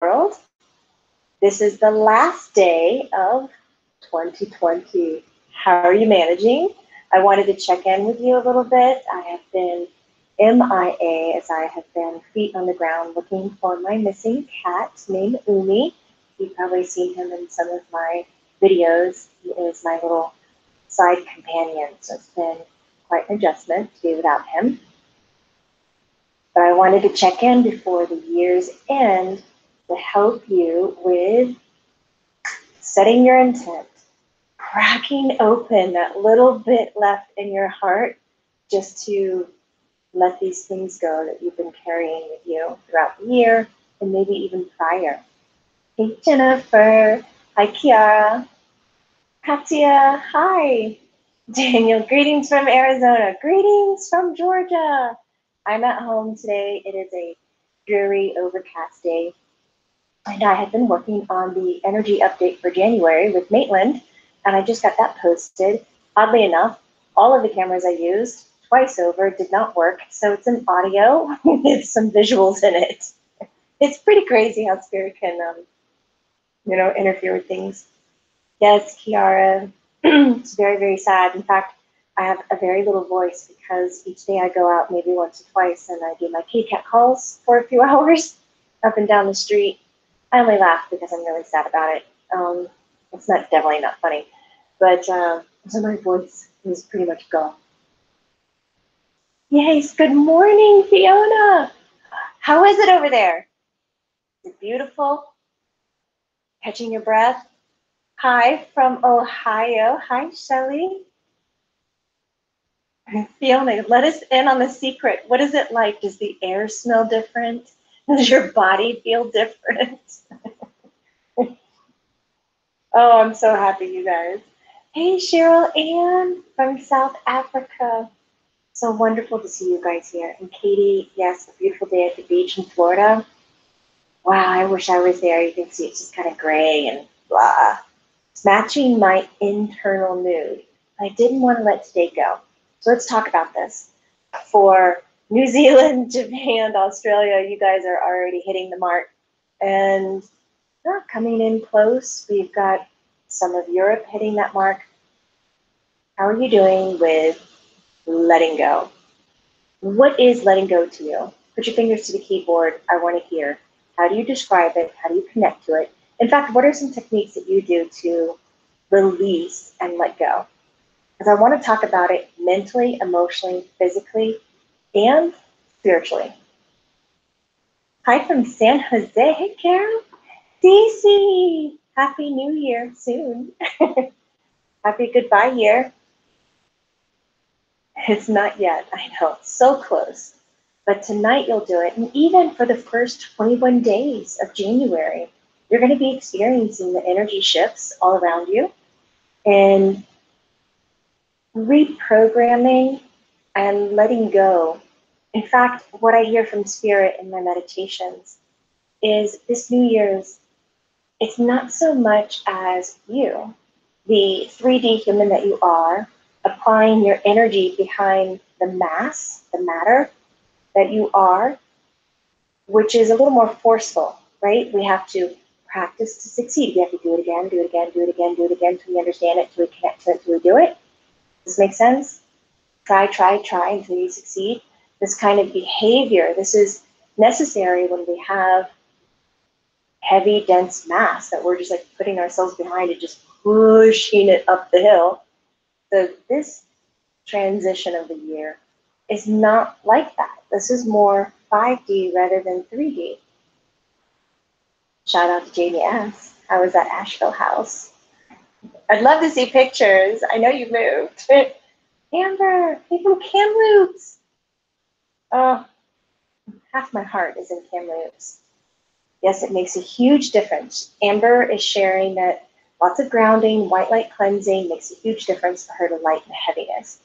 world. This is the last day of 2020. How are you managing? I wanted to check in with you a little bit. I have been MIA as I have been feet on the ground looking for my missing cat named Umi. You've probably seen him in some of my videos. He is my little side companion, so it's been quite an adjustment to be without him. But I wanted to check in before the year's end to help you with setting your intent, cracking open that little bit left in your heart just to let these things go that you've been carrying with you throughout the year and maybe even prior. Hey, Jennifer. Hi, Kiara. Katia. Hi. Daniel, greetings from Arizona. Greetings from Georgia. I'm at home today. It is a dreary, overcast day. And I had been working on the energy update for January with Maitland, and I just got that posted. Oddly enough, all of the cameras I used twice over did not work, so it's an audio with some visuals in it. It's pretty crazy how spirit can, interfere with things. Yes, Kiara, it's very, very sad. In fact, I have a very little voice because each day I go out maybe once or twice and I do my kitty cat calls for a few hours up and down the street. I only laugh because I'm really sad about it. It's definitely not funny, but so my voice is pretty much gone. Yes, good morning, Fiona. How is it over there? Is it beautiful? Catching your breath? Hi from Ohio. Hi, Shelly. Fiona, let us in on the secret. What is it like? Does the air smell different? Does your body feel different? Oh, I'm so happy, you guys. Hey, Cheryl Ann from South Africa. So wonderful to see you guys here. And Katie, yes, a beautiful day at the beach in Florida. Wow, I wish I was there. You can see it's just kind of gray and blah. It's matching my internal mood. I didn't want to let today go. So let's talk about this. For New Zealand, Japan, Australia, you guys are already hitting the mark. And coming in close, we've got some of Europe hitting that mark. How are you doing with letting go? What is letting go to you? Put your fingers to the keyboard. I want to hear. How do you describe it? How do you connect to it? In fact, what are some techniques that you do to release and let go? Because I want to talk about it mentally, emotionally, physically, and spiritually. Hi from San Jose. Hey, Carol. Cece. Happy New Year soon. Happy goodbye year. It's not yet, I know, so close. But tonight you'll do it. And even for the first 21 days of January, you're going to be experiencing the energy shifts all around you and reprogramming and letting go. In fact, what I hear from Spirit in my meditations is this New Year's, it's not so much as you, the 3D human that you are, applying your energy behind the mass, the matter that you are, which is a little more forceful, right? We have to practice to succeed. We have to do it again, do it again, do it again, do it again until we understand it, until we connect to it, until we do it. Does this make sense? Try, try, try until you succeed. This kind of behavior, this is necessary when we have heavy, dense mass that we're just like putting ourselves behind it, just pushing it up the hill. So this transition of the year is not like that. This is more 5D rather than 3D. Shout out to Jamie S. How was that Asheville house? I'd love to see pictures. I know you moved. Amber, hey from Kamloops. Oh, half my heart is in Kamloops. Yes, it makes a huge difference. Amber is sharing that lots of grounding, white light cleansing makes a huge difference for her to lighten the heaviness.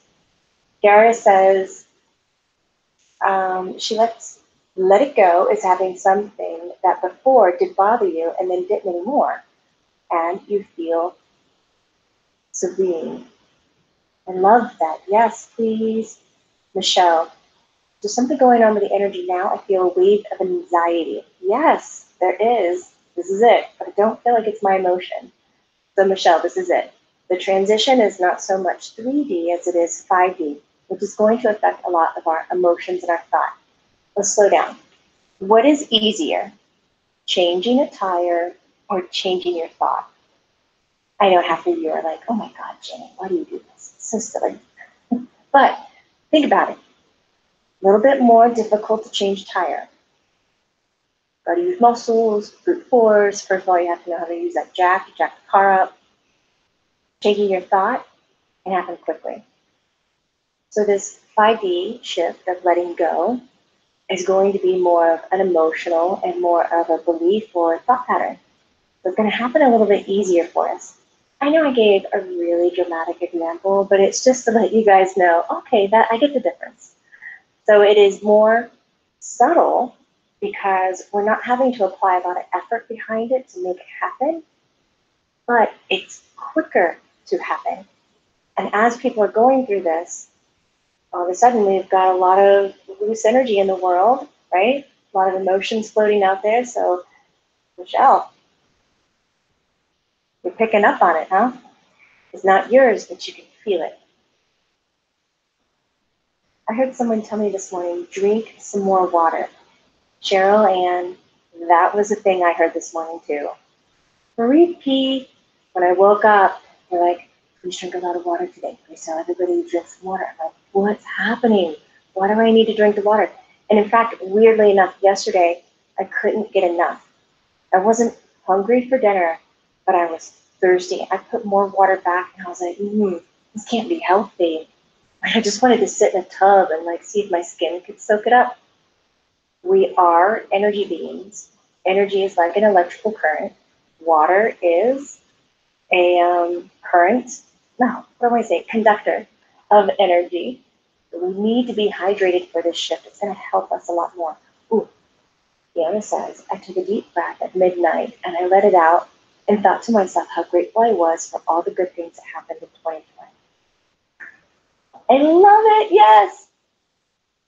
Gara says she let it go is having something that before did bother you and then didn't anymore. And you feel serene. I love that. Yes, please. Michelle, There's something going on with the energy now. I feel a wave of anxiety. Yes, there is. This is it. But I don't feel like it's my emotion. So Michelle, this is it. The transition is not so much 3D as it is 5D, which is going to affect a lot of our emotions and our thought. Let's slow down. What is easier, changing a tire or changing your thought? I know half of you are like, oh my God, Jenny, why do you do this? It's so silly. But think about it. A little bit more difficult to change tire. Got to use muscles, brute force. First of all, you have to know how to use that jack. You jack the car up. Changing your thought can happen quickly. So this 5D shift of letting go is going to be more of an emotional and more of a belief or thought pattern. So it's going to happen a little bit easier for us. I know I gave a really dramatic example, but it's just to let you guys know, okay, that I get the difference. So it is more subtle because we're not having to apply a lot of effort behind it to make it happen, but it's quicker to happen. And as people are going through this, all of a sudden we've got a lot of loose energy in the world, right? A lot of emotions floating out there. So, Michelle, you're picking up on it, huh? It's not yours, but you can feel it. I heard someone tell me this morning, drink some more water. Cheryl Ann, that was a thing I heard this morning too. Repeat. When I woke up, they're like, please drink a lot of water today. Please tell everybody to drink some water. I'm like, what's happening? Why do I need to drink the water? And in fact, weirdly enough, yesterday, I couldn't get enough. I wasn't hungry for dinner, but I was thirsty. I put more water back and I was like, this can't be healthy. I just wanted to sit in a tub and like see if my skin could soak it up. We are energy beings. Energy is like an electrical current. Water is a conductor of energy. We need to be hydrated for this shift. It's going to help us a lot more. Ooh, Deanna says, I took a deep breath at midnight and I let it out and thought to myself how grateful I was for all the good things that happened in 2020. I love it, yes!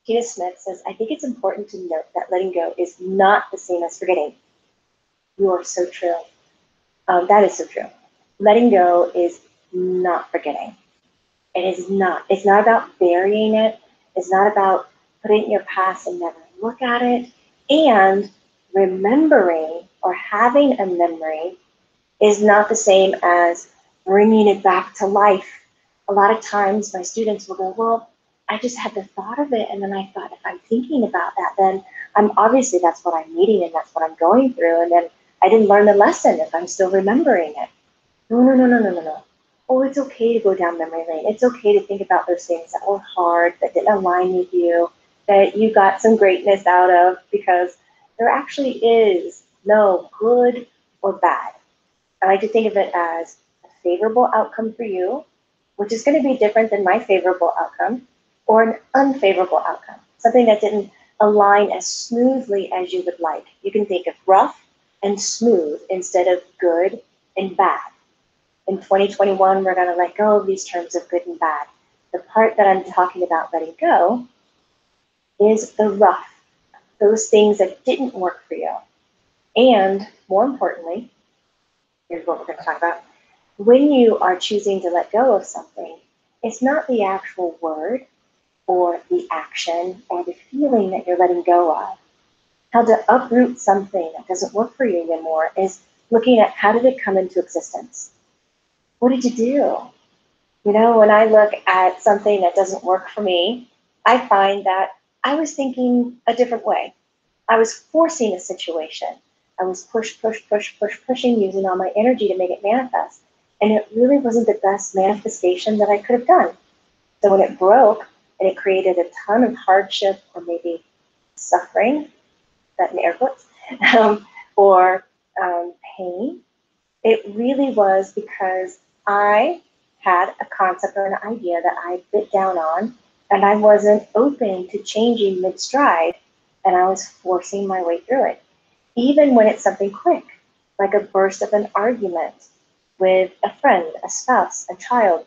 Tina Smith says, I think it's important to note that letting go is not the same as forgetting. You are so true. That is so true. Letting go is not forgetting. It is not. It's not about burying it. It's not about putting it in your past and never look at it. And remembering or having a memory is not the same as bringing it back to life. A lot of times my students will go, well, I just had the thought of it, and then I thought, if I'm thinking about that, then obviously that's what I'm needing and that's what I'm going through, and then I didn't learn the lesson if I'm still remembering it. No. Oh, it's okay to go down memory lane. It's okay to think about those things that were hard, that didn't align with you, that you got some greatness out of, because there actually is no good or bad. I like to think of it as a favorable outcome for you, which is going to be different than my favorable outcome, or an unfavorable outcome, something that didn't align as smoothly as you would like. You can think of rough and smooth instead of good and bad. In 2021, we're going to let go of these terms of good and bad. The part that I'm talking about letting go is the rough, those things that didn't work for you. And more importantly, here's what we're going to talk about. When you are choosing to let go of something, it's not the actual word or the action or the feeling that you're letting go of. How to uproot something that doesn't work for you anymore is looking at how did it come into existence? What did you do? You know, when I look at something that doesn't work for me, I find that I was thinking a different way. I was forcing a situation. I was pushing, using all my energy to make it manifest. And it really wasn't the best manifestation that I could have done. So when it broke and it created a ton of hardship or maybe suffering, that in air quotes, or pain, it really was because I had a concept or an idea that I bit down on, and I wasn't open to changing mid-stride, and I was forcing my way through it. Even when it's something quick, like a burst of an argument with a friend, a spouse, a child,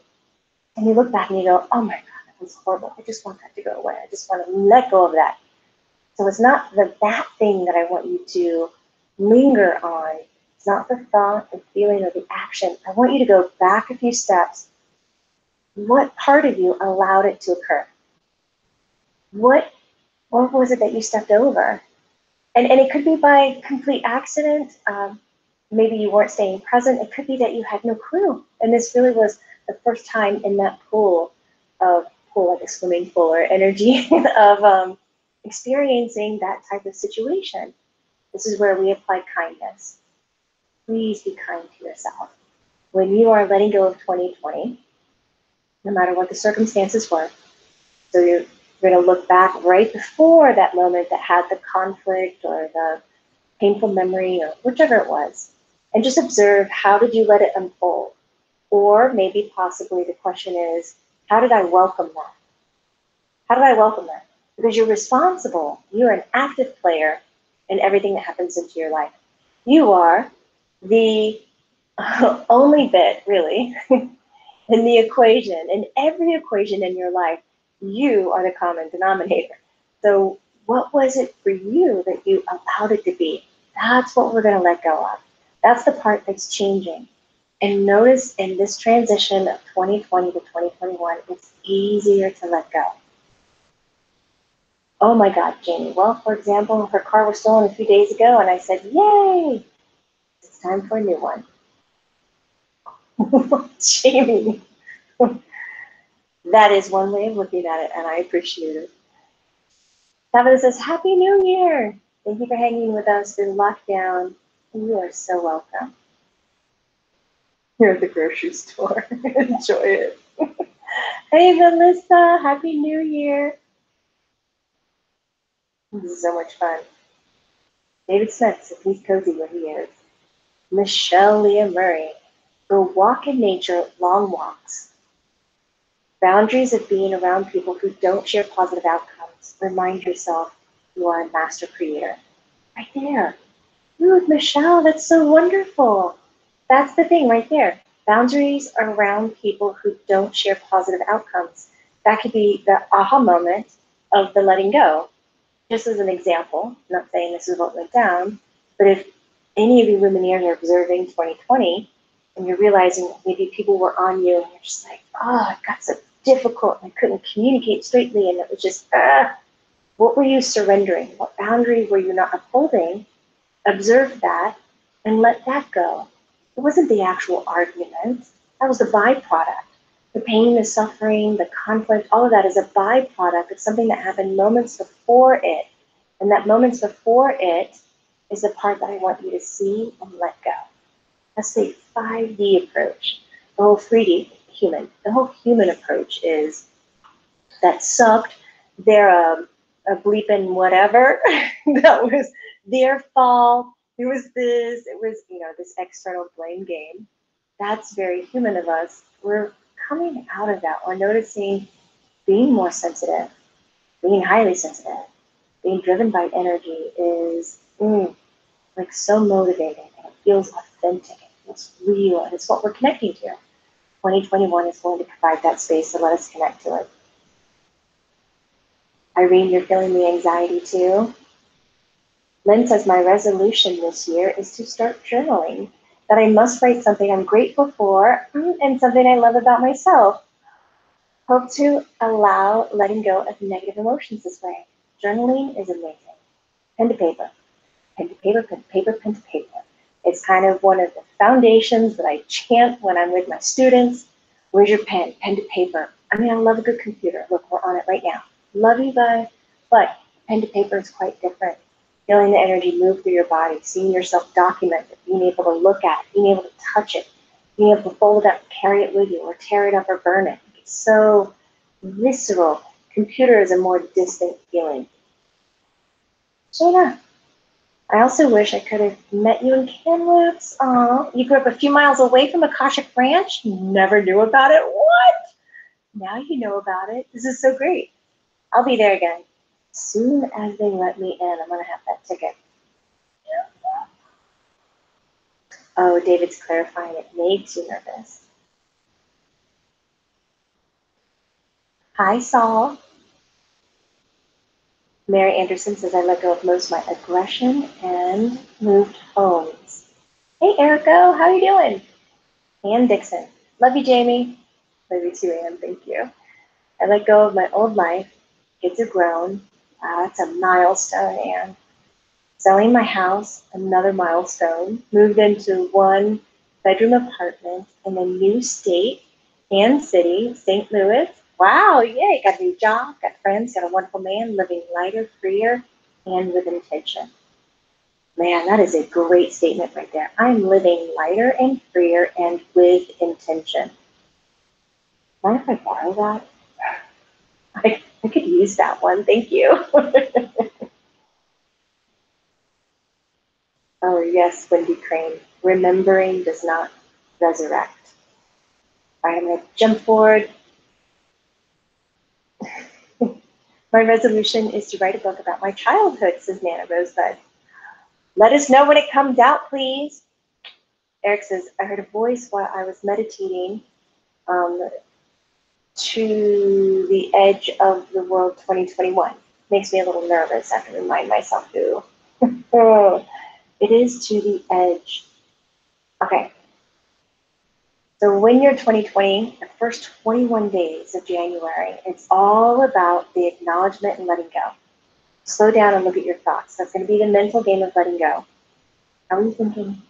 and you look back and you go, oh my God, was horrible. I just want that to go away. I just want to let go of that. So it's not that thing that I want you to linger on. It's not the thought, the feeling, or the action. I want you to go back a few steps. What part of you allowed it to occur? What was it that you stepped over? And it could be by complete accident. Maybe you weren't staying present. It could be that you had no clue. And this really was the first time in that pool like a swimming pool or energy of experiencing that type of situation. This is where we apply kindness. Please be kind to yourself. When you are letting go of 2020, no matter what the circumstances were, so you're going to look back right before that moment that had the conflict or the painful memory or whichever it was, and just observe, how did you let it unfold? Or maybe possibly the question is, how did I welcome that? How did I welcome that? Because you're responsible. You're an active player in everything that happens into your life. You are the only bit, really, in the equation. In every equation in your life, you are the common denominator. So what was it for you that you allowed it to be? That's what we're going to let go of. That's the part that's changing. And notice in this transition of 2020 to 2021, it's easier to let go. Oh my God, Jamie. Well, for example, her car was stolen a few days ago, and I said, yay, it's time for a new one. Jamie. That is one way of looking at it, and I appreciate it. Tabitha says, Happy New Year. Thank you for hanging with us through lockdown. You are so welcome. You're at the grocery store. Enjoy it. Hey, Melissa. Happy New Year. This is so much fun. David Smith says he's cozy where he is. Michelle Leah Murray. Go walk in nature, long walks. Boundaries of being around people who don't share positive outcomes. Remind yourself you are a master creator. Right there. Ooh, Michelle, that's so wonderful. That's the thing right there. Boundaries are around people who don't share positive outcomes. That could be the aha moment of the letting go. Just as an example, I'm not saying this is what went down, but if any of you Luminaires are observing 2020 and you're realizing maybe people were on you and you're just like, oh, it got so difficult and I couldn't communicate straightly and it was just, what were you surrendering? What boundary were you not upholding? Observe that and let that go. It wasn't the actual argument. That was the byproduct. The pain, the suffering, the conflict, all of that is a byproduct of something that happened moments before it. And that moments before it is the part that I want you to see and let go. That's the 5D approach. The whole 3D, human. The whole human approach is that sucked. They're a bleeping whatever. That was their fault. It was this. It was, this external blame game. That's very human of us. We're coming out of that. We're noticing being more sensitive, being highly sensitive, being driven by energy is like so motivating. And it feels authentic. It feels real. And it's what we're connecting to. 2021 is going to provide that space to let us connect to it. Irene, you're feeling the anxiety too. Lynn says, my resolution this year is to start journaling, that I must write something I'm grateful for and something I love about myself. Hope to allow letting go of negative emotions this way. Journaling is amazing. Pen to paper, pen to paper, pen to paper, pen to paper. It's kind of one of the foundations that I chant when I'm with my students. Where's your pen? Pen to paper. I mean, I love a good computer. Look, we're on it right now. Love you guys. But pen to paper is quite different. Feeling the energy move through your body, seeing yourself documented, being able to look at it, being able to touch it, being able to fold it up, carry it with you, or tear it up or burn it. It's so visceral. Computer is a more distant feeling. So yeah. I also wish I could have met you in Kamloops. Aw, you grew up a few miles away from Akashic Ranch? Never knew about it? What? Now you know about it. This is so great. I'll be there again. As soon as they let me in, I'm going to have that ticket. Oh, David's clarifying it makes you nervous. Hi, Saul. Mary Anderson says, I let go of most of my aggression and moved homes. Hey, Erico, how you doing? Ann Dixon. Love you, Jamie. Love you too, Ann. Thank you. I let go of my old life. Kids are grown. Wow, that's a milestone, Ann. Selling my house, another milestone. Moved into 1-bedroom apartment in a new state and city, St. Louis. Wow, yay, got a new job, got friends, got a wonderful man, living lighter, freer, and with intention. Man, that is a great statement right there. I'm living lighter and freer and with intention. Mind if I borrow that? I could use that one, thank you. Oh yes, Wendy Crane. Remembering does not resurrect. All right, I'm gonna jump forward. My resolution is to write a book about my childhood, says Nana Rosebud. Let us know when it comes out, please. Eric says, I heard a voice while I was meditating to the edge of the world 2021. Makes me a little nervous. I have to remind myself who. It is to the edge. Okay. So when you're 2020, the first 21 days of January, it's all about the acknowledgement and letting go. Slow down and look at your thoughts. That's going to be the mental game of letting go. How are you thinking?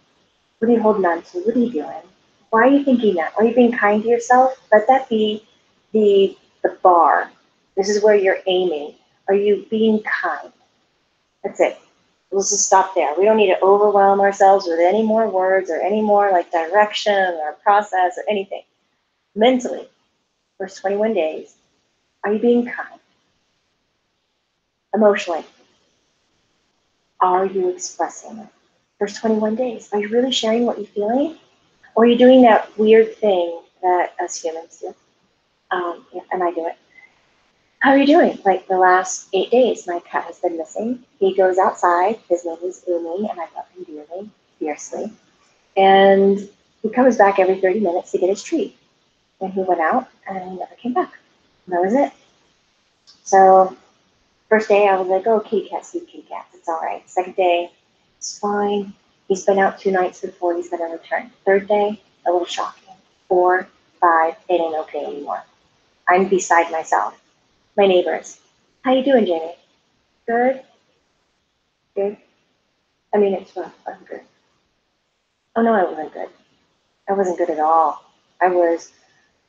What are you holding on to? What are you doing? Why are you thinking that? Are you being kind to yourself? Let that be the bar. This is where you're aiming. Are you being kind? That's it. We'll just stop there. We don't need to overwhelm ourselves with any more words or any more like direction or process or anything. Mentally, first 21 days, are you being kind? Emotionally, are you expressing it? First 21 days, are you really sharing what you're feeling? Or are you doing that weird thing that us humans do? And I do it. How are you doing? Like the last 8 days, my cat has been missing. He goes outside. His name is Umi, and I love him dearly, fiercely. And he comes back every 30 minutes to get his treat. And he went out and he never came back. And that was it. So first day, I was like, oh, kitty cats, kitty cats. It's all right. Second day, it's fine. He's been out 2 nights before he's going to return. Third day, a little shocking. 4, 5, it ain't okay anymore. I'm beside myself. My neighbors, how you doing, Jamie? Good? Good? I mean, it's rough. I'm good. Oh, no, I wasn't good. I wasn't good at all. I was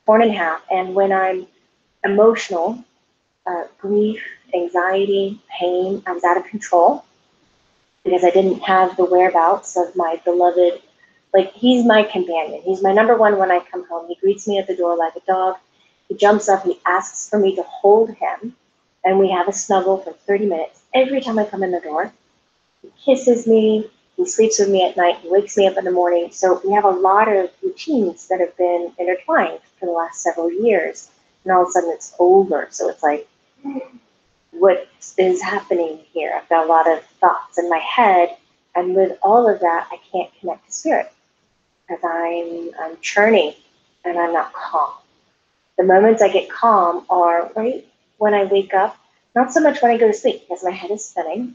torn in half. And when I'm emotional, grief, anxiety, pain, I was out of control because I didn't have the whereabouts of my beloved. Like, he's my companion. He's my number one when I come home. He greets me at the door like a dog. He jumps up, he asks for me to hold him, and we have a snuggle for 30 minutes. Every time I come in the door, he kisses me, he sleeps with me at night, he wakes me up in the morning. So we have a lot of routines that have been intertwined for the last several years. And all of a sudden it's over. So it's like, what is happening here? I've got a lot of thoughts in my head. And with all of that, I can't connect to spirit because I'm churning and I'm not calm. The moments I get calm are right when I wake up, not so much when I go to sleep because my head is spinning.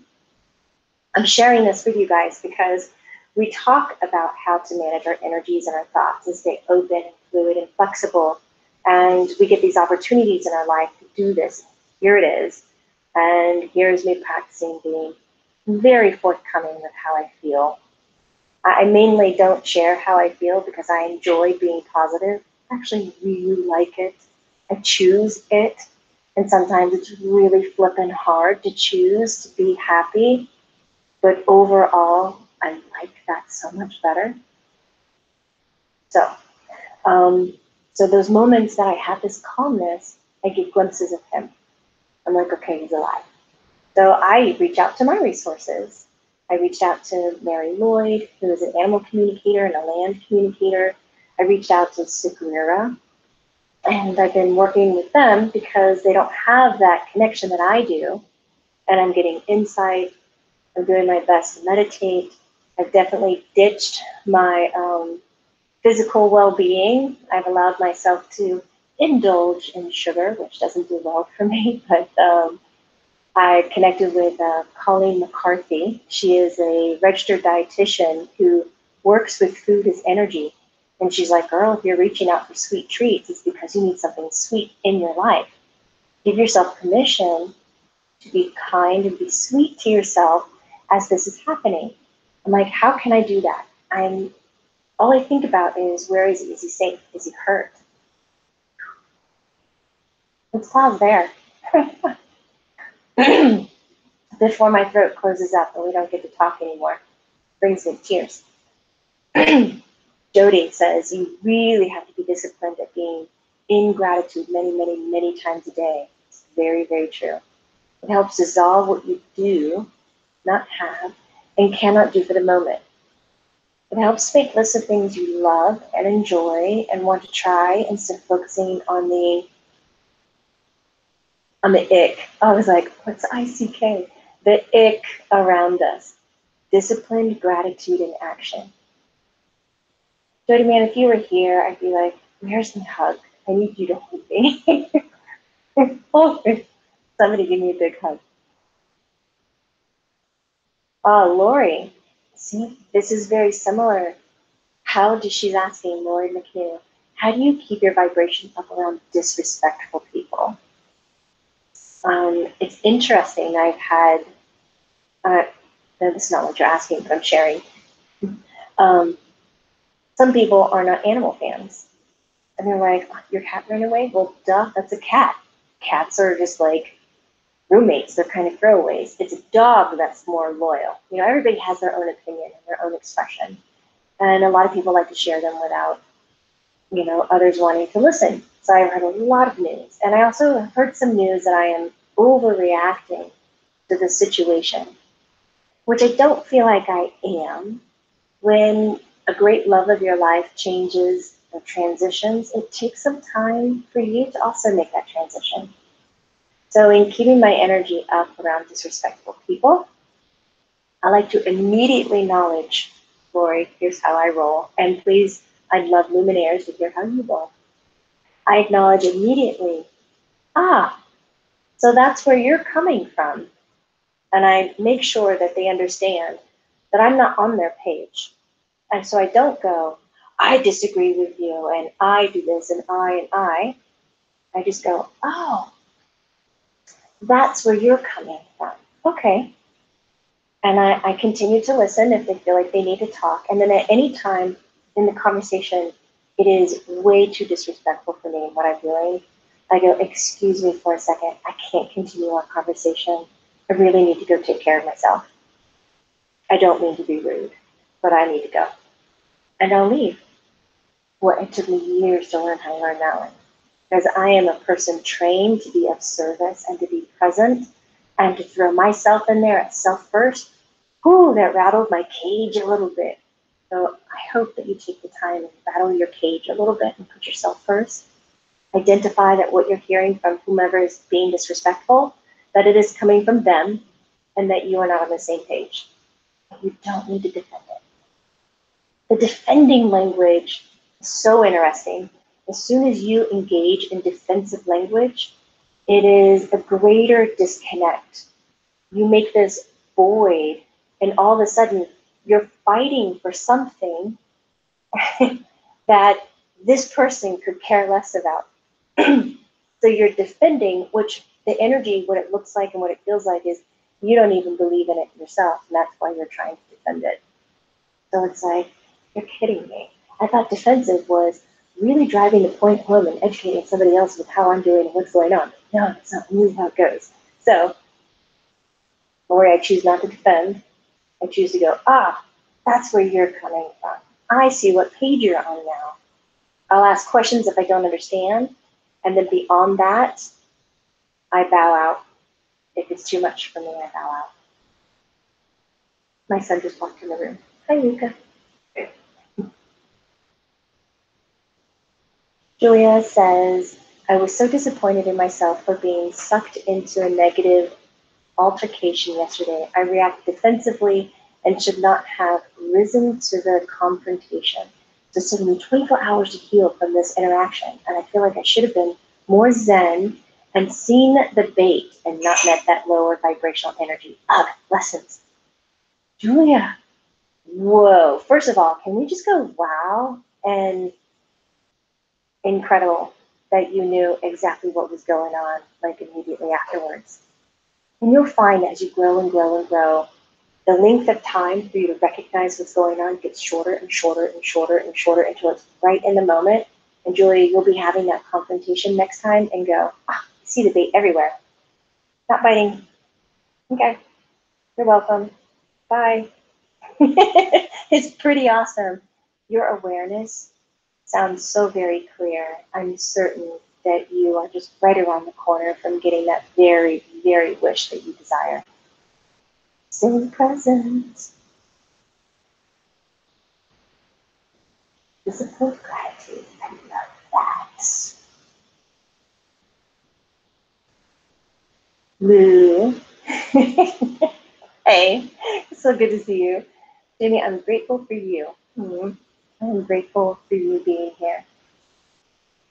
I'm sharing this with you guys because we talk about how to manage our energies and our thoughts and stay open and fluid and flexible. And we get these opportunities in our life to do this. Here it is. And here's me practicing being very forthcoming with how I feel. I mainly don't share how I feel because I enjoy being positive. I actually really like it. I choose it. And sometimes it's really flippin' hard to choose to be happy. But overall, I like that so much better. So, so those moments that I have this calmness, I get glimpses of him. I'm like, okay, he's alive. So I reach out to my resources. I reached out to Mary Lloyd, who is an animal communicator and a land communicator. I reached out to Segura, and I've been working with them because they don't have that connection that I do. And I'm getting insight. I'm doing my best to meditate. I've definitely ditched my physical well-being. I've allowed myself to indulge in sugar, which doesn't do well for me, but I connected with Colleen McCarthy. She is a registered dietitian who works with food as energy. And she's like, girl, if you're reaching out for sweet treats, it's because you need something sweet in your life. Give yourself permission to be kind and be sweet to yourself as this is happening. I'm like, how can I do that? All I think about is, where is he? Is he safe? Is he hurt? Let's pause there. Before my throat closes up and we don't get to talk anymore. Brings me to tears. Jody says, you really have to be disciplined at being in gratitude many, many, many times a day. It's very, very true. It helps dissolve what you do, not have, and cannot do for the moment. It helps make lists of things you love and enjoy and want to try instead of focusing on the ick. I was like, what's ICK? The ick around us. Disciplined gratitude in action. Jody, man, if you were here, I'd be like, where's my hug? I need you to hold me. Oh, somebody give me a big hug. Oh, Lori. See, this is very similar. She's asking, Lori McHugh, how do you keep your vibration up around disrespectful people? It's interesting. I've had, no, this is not what you're asking, but I'm sharing. Some people are not animal fans. And they're like, oh, your cat ran away? Well, duh, that's a cat. Cats are just like roommates. They're kind of throwaways. It's a dog that's more loyal. You know, everybody has their own opinion and their own expression. And a lot of people like to share them without, you know, others wanting to listen. So I've heard a lot of news. And I also have heard some news that I am overreacting to the situation, which I don't feel like I am. When a great love of your life changes or transitions, it takes some time for you to also make that transition. So in keeping my energy up around disrespectful people, I like to immediately acknowledge, Lori, here's how I roll. And please, I'd love Luminaires to hear how you roll. I acknowledge immediately, so that's where you're coming from. And I make sure that they understand that I'm not on their page. And so I don't go, I disagree with you, and I do this, and I. I just go, oh, that's where you're coming from. Okay. And I continue to listen if they feel like they need to talk. And then at any time in the conversation, it is way too disrespectful for me what I'm doing. I go, excuse me for a second. I can't continue our conversation. I really need to go take care of myself. I don't mean to be rude, but I need to go. And I'll leave. Well, it took me years to learn how to learn that one. Because I am a person trained to be of service and to be present and to throw myself in there at self first. Ooh, that rattled my cage a little bit. So I hope that you take the time and rattle your cage a little bit and put yourself first. Identify that what you're hearing from whomever is being disrespectful, that it is coming from them and that you are not on the same page. You don't need to defend it. The defending language is so interesting. As soon as you engage in defensive language, it is a greater disconnect. You make this void, and all of a sudden, you're fighting for something that this person could care less about. So you're defending, which the energy, what it looks like and what it feels like is you don't even believe in it yourself, and that's why you're trying to defend it. So it's like, you're kidding me. I thought defensive was really driving the point home and educating somebody else with how I'm doing and what's going on. No, it's not really how it goes. So, Lori, I choose not to defend. I choose to go, that's where you're coming from. I see what page you're on now. I'll ask questions if I don't understand. And then beyond that, I bow out. If it's too much for me, I bow out. My son just walked in the room. Hi, Luca. Julia says, I was so disappointed in myself for being sucked into a negative altercation yesterday. I reacted defensively and should not have risen to the confrontation. It's taken me 24 hours to heal from this interaction, and I feel like I should have been more zen and seen the bait and not met that lower vibrational energy. Ugh, lessons. Julia, whoa. First of all, can we just go, wow, and incredible that you knew exactly what was going on, like immediately afterwards. And you'll find as you grow and grow and grow, the length of time for you to recognize what's going on gets shorter and shorter and shorter and shorter until it's right in the moment. And Julia, you'll be having that confrontation next time and go, ah, I see the bait everywhere. Not biting. Okay, you're welcome. Bye. It's pretty awesome. Your awareness sounds so very clear. I'm certain that you are just right around the corner from getting that very, very wish that you desire. Stay present. Disciplined gratitude. I love that. Lou. Hey, it's so good to see you. Jamie, I'm grateful for you. I'm grateful for you being here.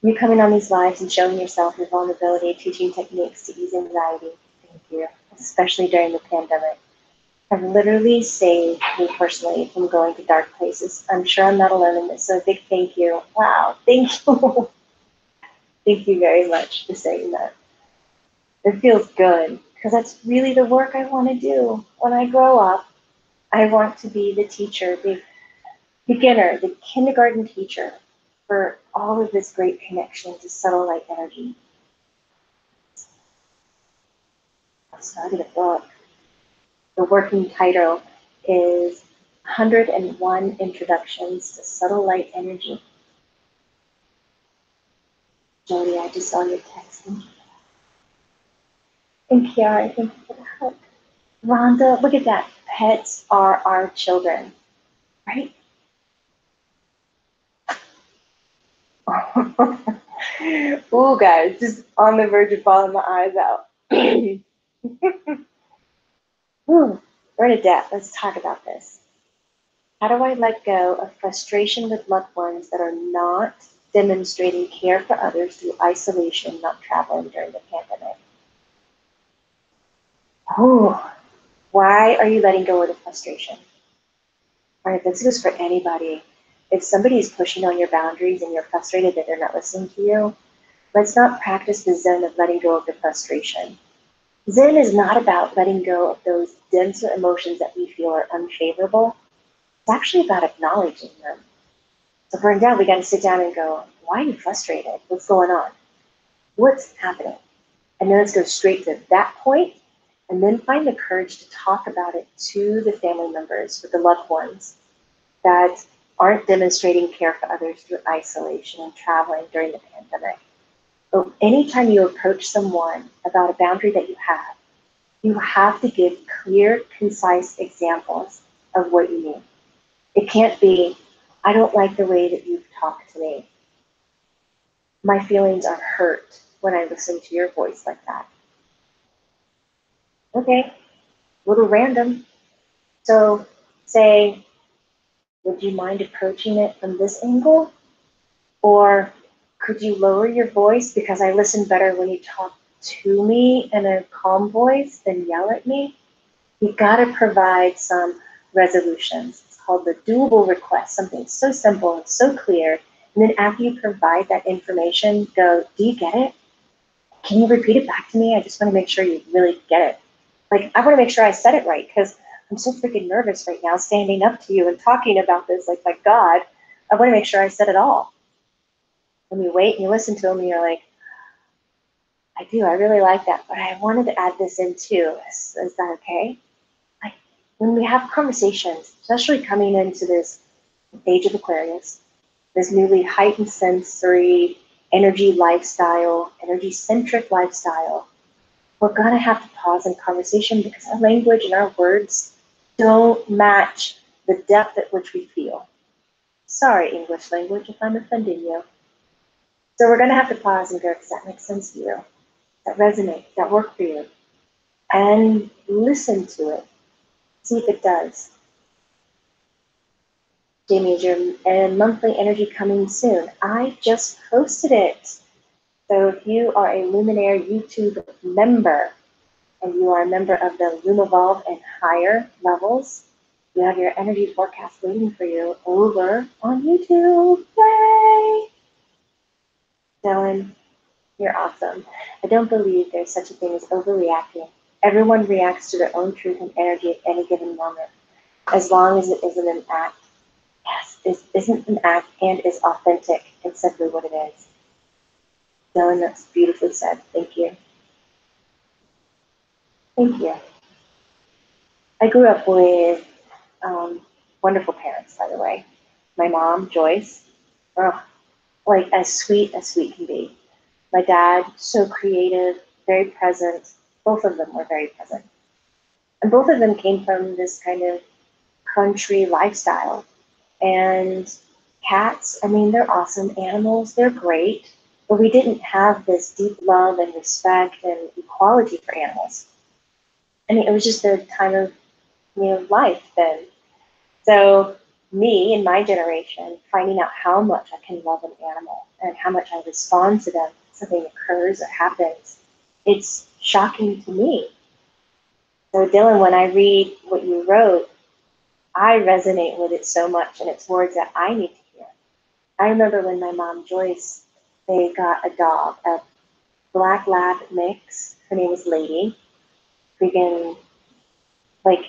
You coming on these lives and showing yourself your vulnerability, teaching techniques to ease anxiety. Thank you, especially during the pandemic. Have literally saved me personally from going to dark places. I'm sure I'm not alone in this, so a big thank you. Wow, thank you. Thank you very much for saying that. It feels good, because that's really the work I want to do. When I grow up, I want to be the teacher, the beginner, the kindergarten teacher for all of this great connection to subtle light energy. I started a book. The working title is 101 Introductions to Subtle Light Energy. Jody, I just saw your text. Thank you. And Kiara, thank you for the hug. Rhonda, look at that. Pets are our children, right? Ooh, guys, just on the verge of bawling my eyes out. Ooh, we're in a depth. Let's talk about this. How do I let go of frustration with loved ones that are not demonstrating care for others through isolation, not traveling during the pandemic? Oh, why are you letting go of the frustration? All right, this goes for anybody. If somebody is pushing on your boundaries and you're frustrated that they're not listening to you, let's not practice the Zen of letting go of the frustration. Zen is not about letting go of those denser emotions that we feel are unfavorable. It's actually about acknowledging them. So for example, we got to sit down and go, why are you frustrated? What's going on? What's happening? And then let's go straight to that point, and then find the courage to talk about it to the family members, with the loved ones that aren't demonstrating care for others through isolation and traveling during the pandemic. But anytime you approach someone about a boundary that you have to give clear, concise examples of what you mean. It can't be, I don't like the way that you've talked to me. My feelings are hurt when I listen to your voice like that. Okay, a little random. So say, would you mind approaching it from this angle? Or could you lower your voice because I listen better when you talk to me in a calm voice than yell at me? You've got to provide some resolutions. It's called the doable request, something so simple and so clear. And then after you provide that information, go, do you get it? Can you repeat it back to me? I just want to make sure you really get it. Like, I want to make sure I said it right, because I'm so freaking nervous right now standing up to you and talking about this. Like, my God, I want to make sure I said it all. When you wait and you listen to them, and you're like, I do, I really like that, but I wanted to add this in too. Is that okay? Like, when we have conversations, especially coming into this age of Aquarius, this newly heightened sensory, energy lifestyle, energy-centric lifestyle, we're gonna have to pause in conversation because our language and our words don't match the depth at which we feel. Sorry, English language, if I'm offending you. So we're gonna have to pause and go, does that make sense to you? Does that resonate? Does that work for you? And listen to it. See if it does. Jamie, is your monthly energy coming soon? I just posted it. So if you are a Luminaire YouTube member and you are a member of the Loom Evolve and higher levels, you have your energy forecast waiting for you over on YouTube. Yay! Dylan, you're awesome. I don't believe there's such a thing as overreacting. Everyone reacts to their own truth and energy at any given moment, as long as it isn't an act. Yes, this isn't an act and is authentic and simply what it is. Dylan, that's beautifully said. Thank you. Thank you. I grew up with wonderful parents, by the way. My mom, Joyce, oh, like as sweet can be. My dad, so creative, very present. Both of them were very present. And both of them came from this kind of country lifestyle. And cats, I mean, they're awesome animals, they're great, but we didn't have this deep love and respect and equality for animals. I mean, it was just a time of life then. So me and my generation finding out how much I can love an animal and how much I respond to them, something occurs or happens, it's shocking to me. So Dylan, when I read what you wrote, I resonate with it so much, and it's words that I need to hear. I remember when my mom, Joyce, they got a dog, a black lab mix. Her name was Lady. Freaking, like,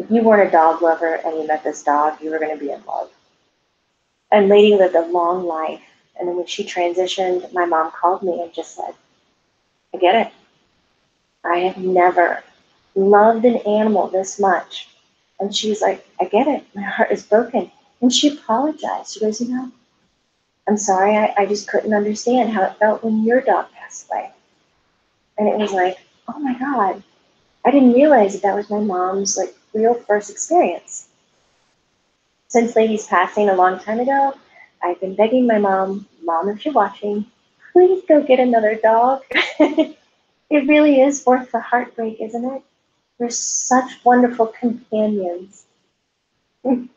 if you weren't a dog lover and you met this dog, you were going to be in love. And Lady lived a long life. And then when she transitioned, my mom called me and just said, I get it. I have never loved an animal this much. And she was like, I get it. My heart is broken. And she apologized. She goes, I'm sorry, I just couldn't understand how it felt when your dog passed away. And it was like, oh my God, I didn't realize that was my mom's like real first experience. Since Lady's passing a long time ago, I've been begging my mom, if you're watching, please go get another dog. It really is worth the heartbreak, isn't it? We're such wonderful companions. I'm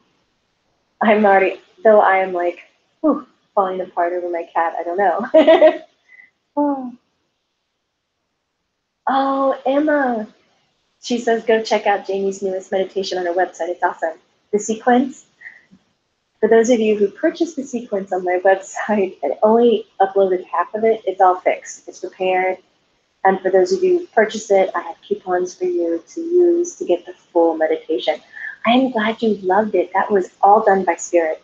already, though I am like, whew, falling apart over my cat, I don't know. Oh, Emma. She says, go check out Jamie's newest meditation on her website. It's awesome. The sequence. For those of you who purchased the sequence on my website and only uploaded half of it, it's all fixed. It's prepared. And for those of you who purchased it, I have coupons for you to use to get the full meditation. I'm glad you loved it. That was all done by spirit.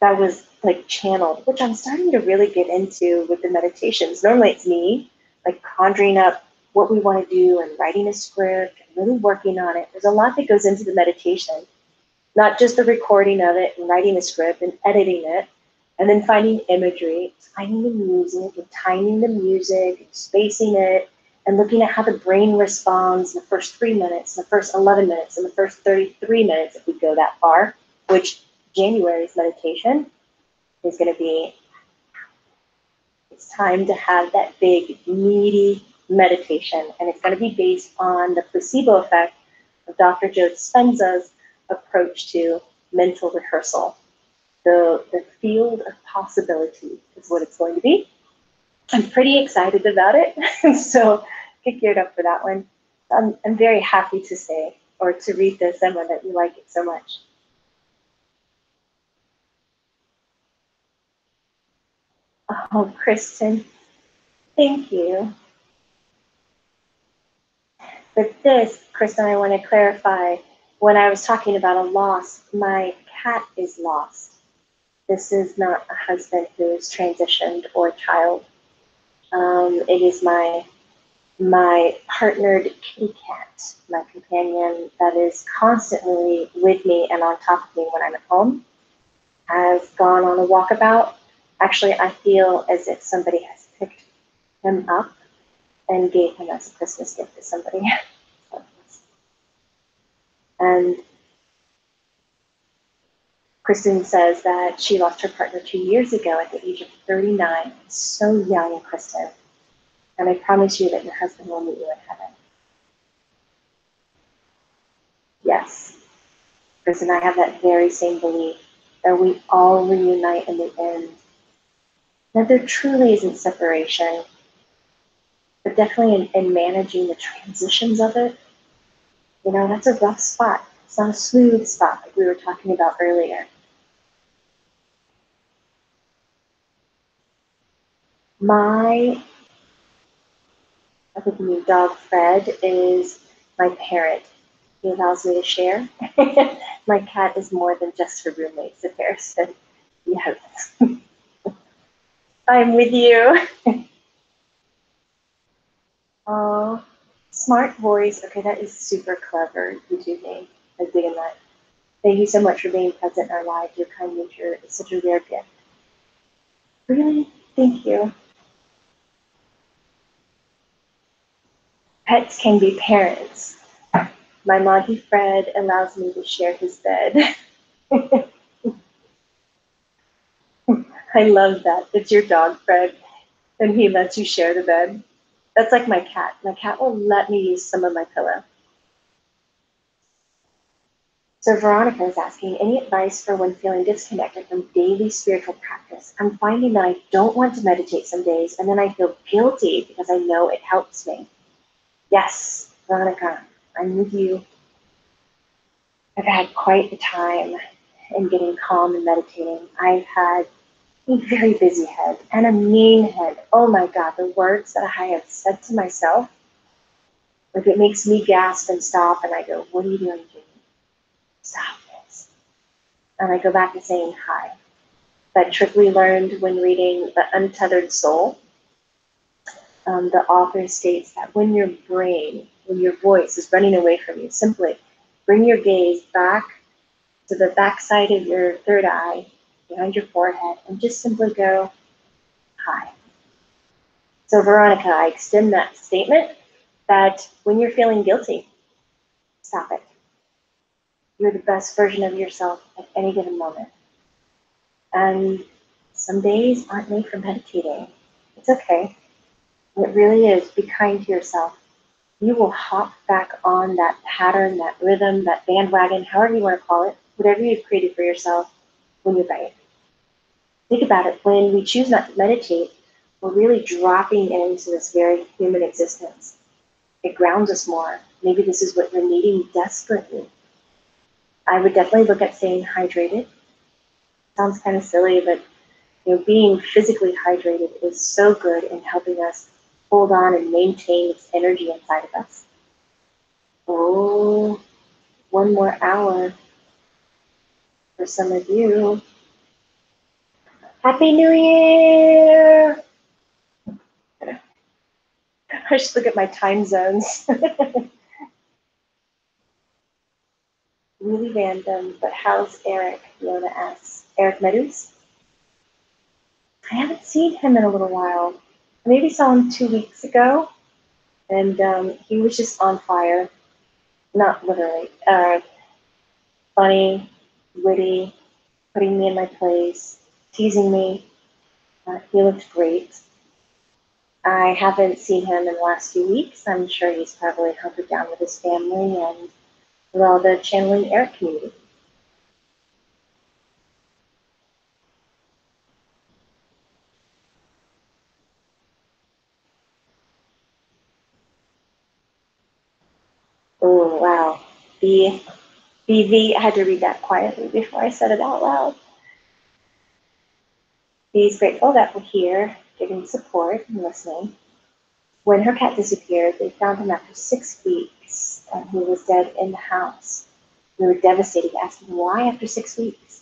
That was like channeled, which I'm starting to really get into with the meditations. Normally it's me, like conjuring up what we want to do and writing a script and really working on it. There's a lot that goes into the meditation, not just the recording of it and writing a script and editing it, and then finding imagery, finding the music and timing the music, and spacing it, and looking at how the brain responds in the first 3 minutes, in the first 11 minutes, in the first 33 minutes, if we go that far, which January's meditation is going to be, it's time to have that big, meaty meditation. And it's going to be based on the placebo effect of Dr. Joe Dispenza's approach to mental rehearsal. The field of possibility is what it's going to be. I'm pretty excited about it. So get geared up for that one. I'm very happy to say, or to read this, Emma, that you like it so much. Oh, Kristen, thank you. But this, Kristen, I want to clarify, when I was talking about a loss, my cat is lost. This is not a husband who is transitioned or a child. It is my partnered kitty cat, my companion that is constantly with me and on top of me when I'm at home, has gone on a walkabout. Actually, I feel as if somebody has picked him up and gave him as a Christmas gift to somebody. And Kristen says that she lost her partner 2 years ago at the age of 39. So young, Kristen. And I promise you that your husband will meet you in heaven. Yes. Chris and I have that very same belief that we all reunite in the end. That there truly isn't separation, but definitely in managing the transitions of it, that's a rough spot. It's not a smooth spot like we were talking about earlier. My new dog, Fred, is my parent. He allows me to share. My cat is more than just her roommate, so Harrison. Yes. I'm with you. Oh, smart voice. Okay, that is super clever, YouTube name. I'm digging that. Thank you so much for being present in our lives. Your kind nature is such a rare gift. Really? Thank you. Pets can be parents. My Monty Fred allows me to share his bed. I love that. It's your dog, Fred, and he lets you share the bed. That's like my cat. My cat will let me use some of my pillow. So Veronica is asking, any advice for when feeling disconnected from daily spiritual practice? I'm finding that I don't want to meditate some days, and then I feel guilty because I know it helps me. Yes, Veronica, I'm with you. I've had quite the time in getting calm and meditating. I've had a very busy head and a mean head. Oh my God, the words that I have said to myself, like it makes me gasp and stop, and I go, what are you doing, Jamie? Stop this. And I go back to saying hi. That trick we learned when reading The Untethered Soul. The author states that when your brain, when your voice is running away from you, simply bring your gaze back to the backside of your third eye, behind your forehead, and just simply go, hi. So Veronica, I extend that statement that when you're feeling guilty, stop it. You're the best version of yourself at any given moment. And some days aren't made for meditating. It's okay. It really is. Be kind to yourself. You will hop back on that pattern, that rhythm, that bandwagon, however you want to call it, whatever you've created for yourself when you're ready. Think about it. When we choose not to meditate, we're really dropping into this very human existence. It grounds us more. Maybe this is what you're needing desperately. I would definitely look at staying hydrated. Sounds kind of silly, but being physically hydrated is so good in helping us hold on and maintain this energy inside of us. Oh, one more hour for some of you. Happy New Year! I should look at my time zones. Really random, but how's Eric? Fiona asks. Eric Meadows? I haven't seen him in a little while. I maybe saw him 2 weeks ago, and he was just on fire. Not literally. Funny, witty, putting me in my place, teasing me. He looked great. I haven't seen him in the last few weeks. I'm sure he's probably hunkered down with his family and with all the channeling Eric community. Oh, wow. BV, I had to read that quietly before I said it out loud. He's grateful that we're here, giving support and listening. When her cat disappeared, they found him after 6 weeks, and he was dead in the house. We were devastated, asking why after 6 weeks.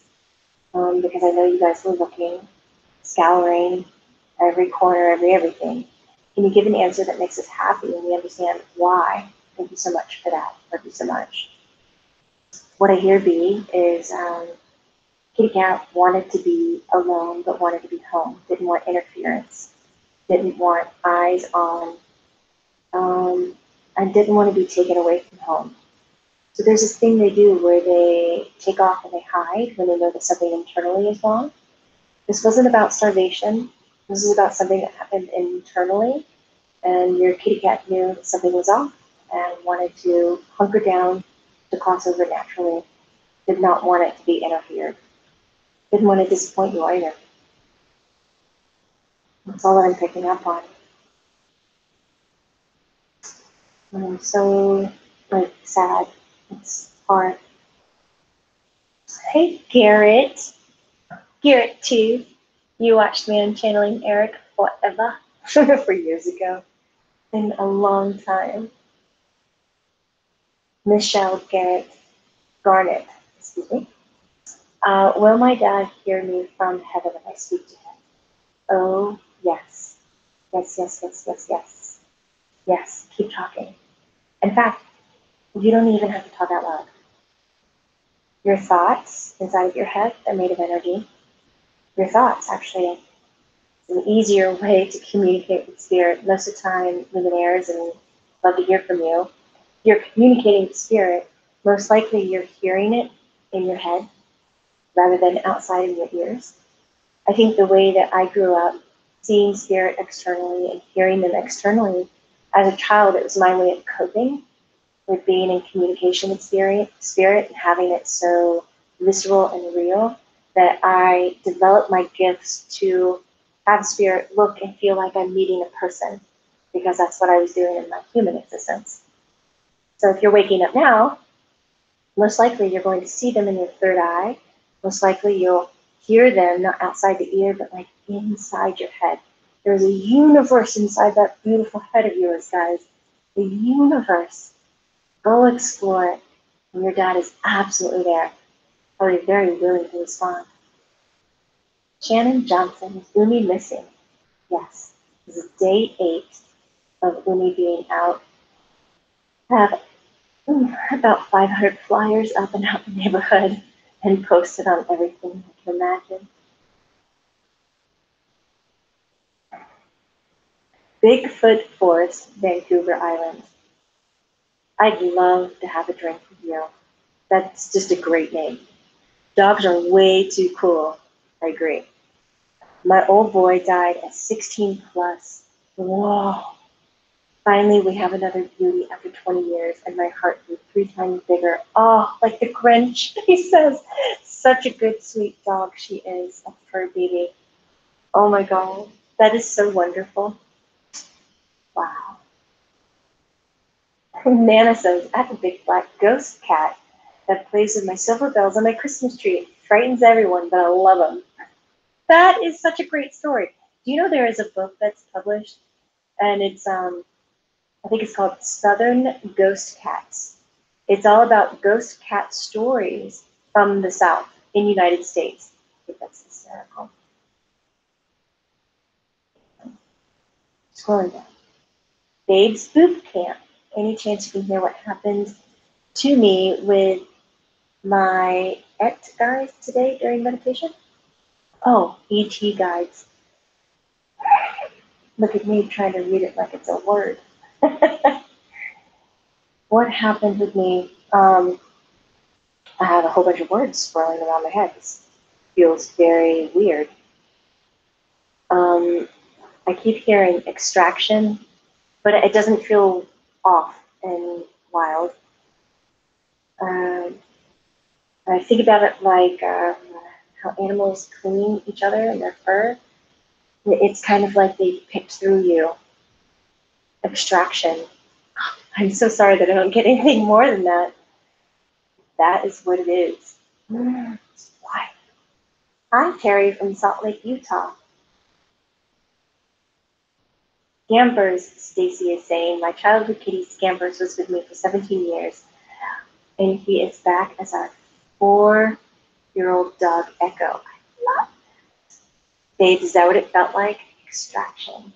Because I know you guys were looking, scouring every corner, everything. Can you give an answer that makes us happy and we understand why? Thank you so much for that. Thank you so much. What I hear B is Kitty Cat wanted to be alone, but wanted to be home. Didn't want interference. Didn't want eyes on. And didn't want to be taken away from home. So there's this thing they do where they take off and they hide when they know that something internally is wrong. This wasn't about starvation. This is about something that happened internally, and your kitty cat knew that something was off and wanted to hunker down to cross over naturally. Did not want it to be interfered. Didn't want to disappoint you either. That's all that I'm picking up on. And I'm so sad. It's hard. Hey, Garrett. Garrett too. You watched me on Channeling Eric forever. For years ago. In a long time. Michelle Garnett. Excuse me. Will my dad hear me from heaven if I speak to him? Oh, yes. Yes, yes, yes, yes, yes. Yes, keep talking. In fact, you don't even have to talk out loud. Your thoughts inside of your head are made of energy. Your thoughts, actually, is an easier way to communicate with spirit. Most of the time, luminaires, and love to hear from you, you're communicating with spirit. Most likely you're hearing it in your head rather than outside of your ears. I think the way that I grew up, seeing spirit externally and hearing them externally, as a child, it was my way of coping with being in communication with spirit and having it so visceral and real that I developed my gifts to have spirit look and feel like I'm meeting a person, because that's what I was doing in my human existence. So if you're waking up now, most likely you're going to see them in your third eye. Most likely you'll hear them, not outside the ear, but like inside your head. There's a universe inside that beautiful head of yours, guys. The universe. Go explore it. And your dad is absolutely there. Probably very willing to respond. Shannon Johnson, is Umi missing? Yes. This is day 8 of Umi being out. I have about 500 flyers up and out the neighborhood and posted on everything I can imagine. Bigfoot Forest, Vancouver Island. I'd love to have a drink with you. That's just a great name. Dogs are way too cool. I agree. My old boy died at 16 plus. Whoa. Finally, we have another beauty after 20 years, and my heart grew 3 times bigger. Oh, like the Grinch, he says. Such a good, sweet dog she is, a fur baby. Oh my God, that is so wonderful. Wow. Nana says, I have a big black ghost cat that plays with my silver bells on my Christmas tree. It frightens everyone, but I love him. That is such a great story. Do you know there is a book that's published, and it's I think it's called Southern Ghost Cats. It's all about ghost cat stories from the South in the United States. I think that's hysterical. Scrolling down. Babe's Boot Camp. Any chance you can hear what happened to me with my ET guys today during meditation? Oh, ET guides. Look at me trying to read it like it's a word. What happened with me? I have a whole bunch of words swirling around my head. This feels very weird. I keep hearing extraction, but it doesn't feel off and wild. I think about it like how animals clean each other and their fur. It's kind of like they picked through you. Extraction. I'm so sorry that I don't get anything more than that. That is what it is. Why? I'm Terry from Salt Lake, Utah. Scampers, Stacy is saying, my childhood kitty Scampers was with me for 17 years, and he is back as our 4-year-old dog Echo. I love it. Babe, is that what it felt like? Extraction.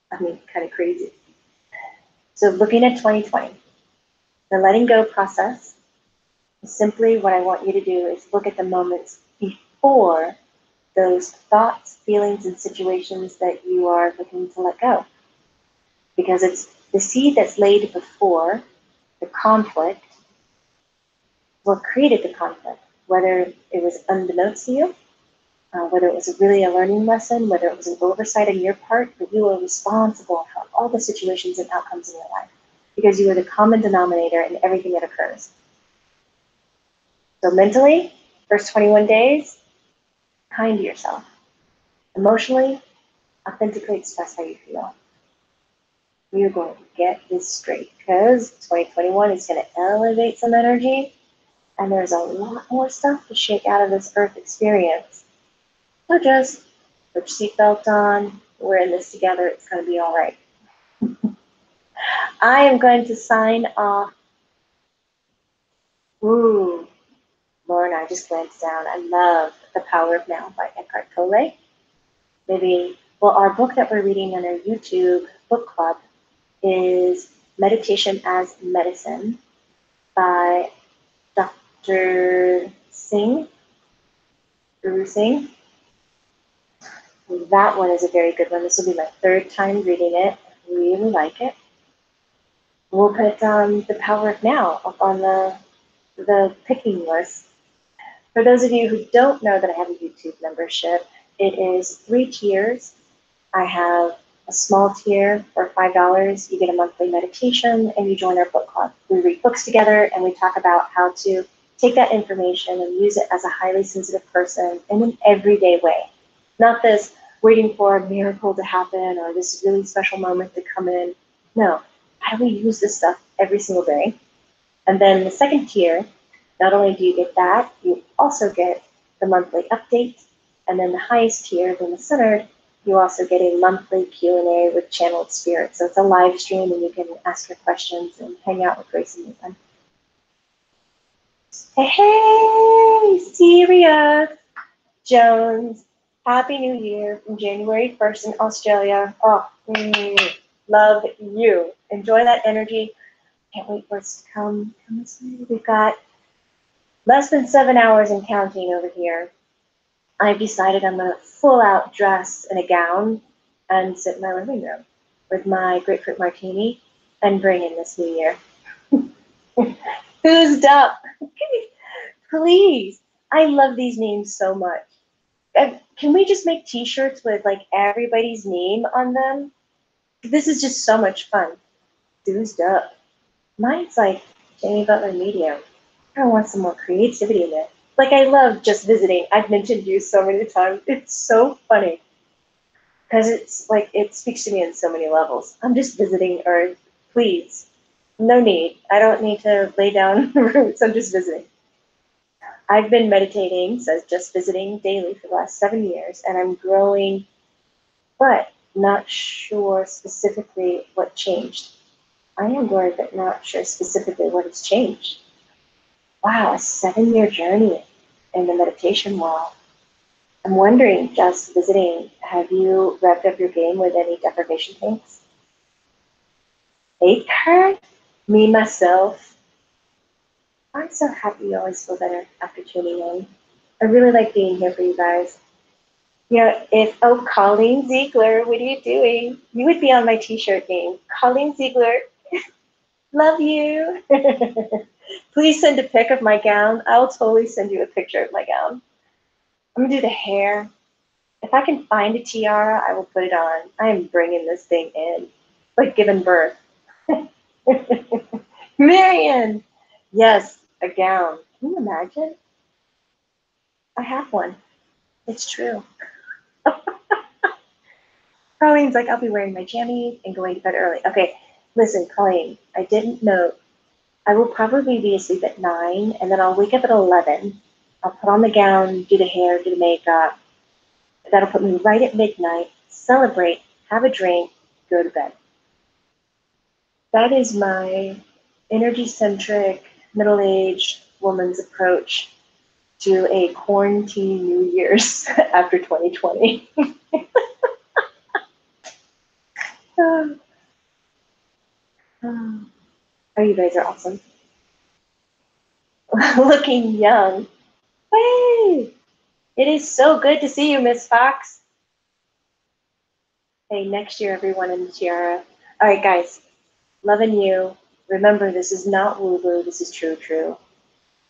I mean, kind of crazy. So looking at 2020, the letting go process is simply what I want you to do is look at the moments before those thoughts, feelings, and situations that you are looking to let go. Because it's the seed that's laid before the conflict, what created the conflict, whether it was unbeknownst to you, whether it was really a learning lesson, whether it was an oversight on your part, but you are responsible for all the situations and outcomes in your life because you are the common denominator in everything that occurs. So mentally, first 21 days, kind to yourself. Emotionally, authentically express how you feel. You're going to get this straight because 2021 is going to elevate some energy and there's a lot more stuff to shake out of this earth experience. So just put your seatbelt on. We're in this together. It's going to be all right. I am going to sign off. Ooh, Lauren, I just glanced down. I love The Power of Now by Eckhart Tolle. Maybe, well, our book that we're reading in our YouTube book club is Meditation as Medicine by Dr. Singh, Guru Singh. That one is a very good one. This will be my third time reading it. I really like it. We'll put The Power of Now up on the picking list. For those of you who don't know that I have a YouTube membership, it is 3 tiers. I have a small tier for $5. You get a monthly meditation and you join our book club. We read books together and we talk about how to take that information and use it as a highly sensitive person in an everyday way. Not this waiting for a miracle to happen or this really special moment to come in. No, how do we use this stuff every single day? And then the second tier, not only do you get that, you also get the monthly update. And then the highest tier, then the centered, you also get a monthly Q&A with channeled spirits. So it's a live stream and you can ask your questions and hang out with Grace and Nathan. Hey, Syria Jones. Happy New Year from January 1st in Australia. Oh, love you. Enjoy that energy. Can't wait for it to come this way. We've got less than 7 hours and counting over here. I've decided I'm going to full out dress in a gown and sit in my living room with my grapefruit martini and bring in this new year. Who's up? Please. I love these names so much. Can we just make t-shirts with like everybody's name on them? This is just so much fun. Who's up? Mine's like Jamie Butler Medium. I want some more creativity in it. Like I love just visiting. I've mentioned you so many times. It's so funny. Because it's like, it speaks to me on so many levels. I'm just visiting Earth. Please. No need. I don't need to lay down roots. I'm just visiting. I've been meditating, so just visiting daily for the last 7 years, and I'm growing, but not sure specifically what changed. I am growing, but not sure specifically what has changed. Wow, a 7-year journey in the meditation world. I'm wondering, just visiting, have you revved up your game with any deprivation tanks? Ache hurt? Me, myself. I'm so happy you always feel better after tuning in. I really like being here for you guys. You know, oh, Colleen Ziegler, what are you doing? You would be on my t-shirt game. Colleen Ziegler, love you. Please send a pic of my gown. I'll totally send you a picture of my gown. I'm gonna do the hair. If I can find a tiara, I will put it on. I am bringing this thing in, like giving birth. Marion, yes, a gown. Can you imagine? I have one. It's true. Colleen's like, I'll be wearing my jammies and going to bed early. Okay, listen, Colleen, I didn't know. I will probably be asleep at 9, and then I'll wake up at 11. I'll put on the gown, do the hair, do the makeup. That'll put me right at midnight, celebrate, have a drink, go to bed. That is my energy-centric, middle-aged woman's approach to a quarantine New Year's after 2020. Oh, you guys are awesome. Looking young. Hey, it is so good to see you, Miss Fox. Hey, next year, everyone in the tiara. All right, guys, loving you. Remember, this is not woo-woo. This is true.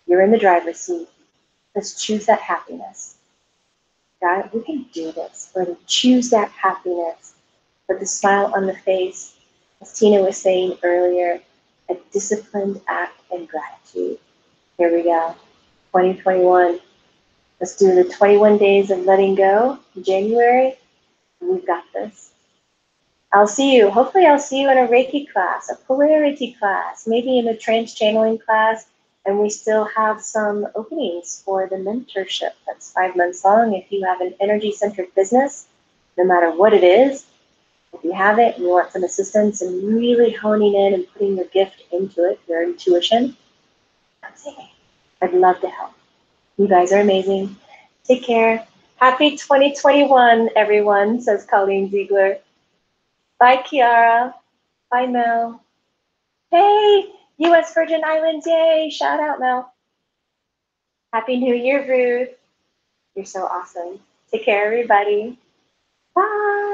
You're in the driver's seat. Let's choose that happiness. God, we can do this. We're going to choose that happiness. Put the smile on the face. As Tina was saying earlier, a disciplined act in gratitude. Here we go. 2021. Let's do the 21 days of letting go in January. We've got this. I'll see you. Hopefully I'll see you in a Reiki class, a polarity class, maybe in a trance channeling class. And we still have some openings for the mentorship. That's 5 months long. If you have an energy-centered business, no matter what it is, if you have it and you want some assistance in really honing in and putting your gift into it, your intuition, come see me. I'd love to help. You guys are amazing. Take care. Happy 2021, everyone, says Colleen Ziegler. Bye, Kiara. Bye, Mel. Hey, U.S. Virgin Islands, yay. Shout out, Mel. Happy New Year, Ruth. You're so awesome. Take care, everybody. Bye.